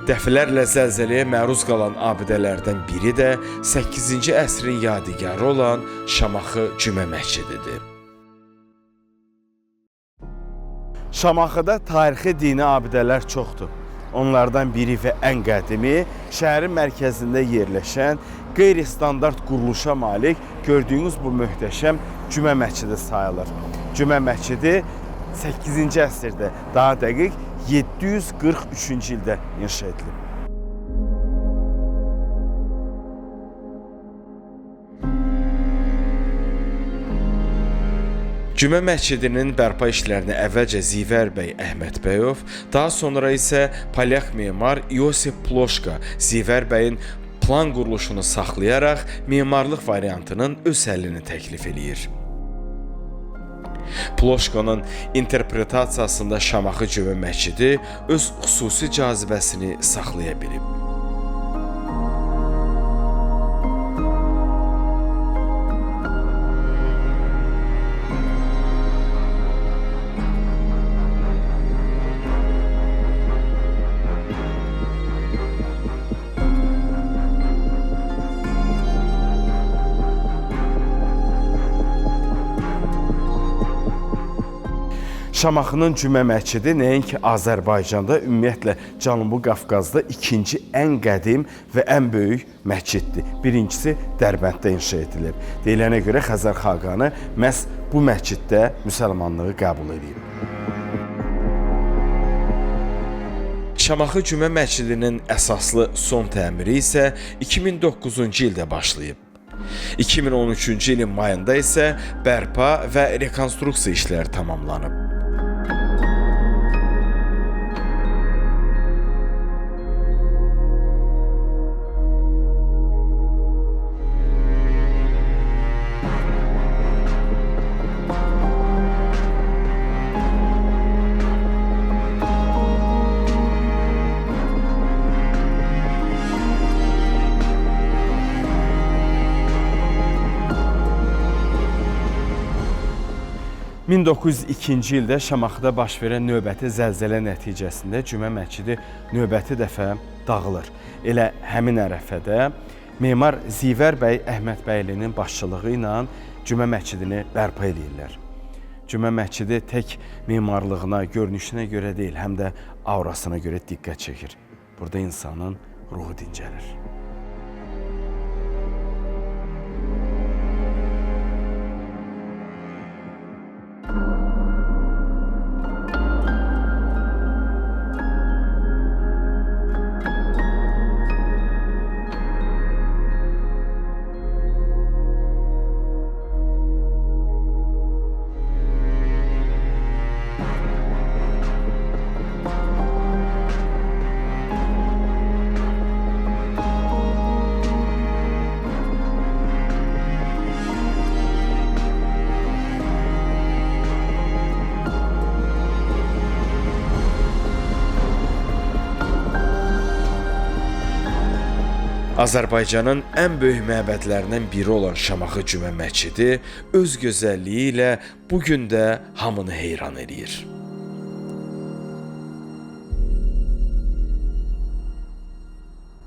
Dəfələrlə zəlzələyə məruz qalan abidələrdən biri də 8-ci əsrin yadigarı olan Şamaxı Cümə məscididir. Şamaxıda tarixi dini abidələr çoxdur. Onlardan biri və ən qədimi şəhərin mərkəzində yerləşən qeyri-standart quruluşa malik gördüyünüz bu möhtəşəm Cümə məscidi sayılır. Cümə məscidi 8-ci əsrdə, daha dəqiq 743-cü ildə inşa edilib. Cümə məscidinin bərpa işlərini əvvəlcə Zivər bəy Əhmədbəyov, daha sonra isə polyak memar Yosif Ploşka Zivər bəyin plan quruluşunu saxlayaraq memarlıq variantının öz həllini təklif eləyir. Ploşkanın interpretasiyasında Şamaxı Cümə məscidi öz xüsusi cazibəsini saxlaya bilib. Şamaxının Cümə məscidi nəinki Azərbaycanda, ümumiyyətlə Cənubi Qafqazda ikinci ən qədim və ən böyük məsciddir. Birincisi Dərbənddə inşa edilib. Deyilənə görə Xəzər xaqanı məhz bu məsciddə müsəlmanlığı qəbul edib. Şamaxı Cümə məscidinin əsaslı son təmiri isə 2009-cu ildə başlayıb. 2013-cü ilin mayında isə bərpa və rekonstruksiya işləri tamamlanıb. ...1902-ci ildə Şamaxıda baş verən növbəti zəlzələ nəticəsində Cümə məscidi növbəti dəfə dağılır. Elə həmin ərəfədə memar Zivər bəy Əhmədbəylinin başçılığı ilə Cümə məscidini bərpa edirlər. Cümə məscidi tək memarlığına, görünüşünə görə deyil, həm də aurasına görə diqqət çəkir. Burada insanın ruhu dincəlir. Azərbaycanın ən böyük məbədlərindən biri olan Şamaxı Cümə məscidi öz gözəlliyi ilə bugün də hamını heyran edir.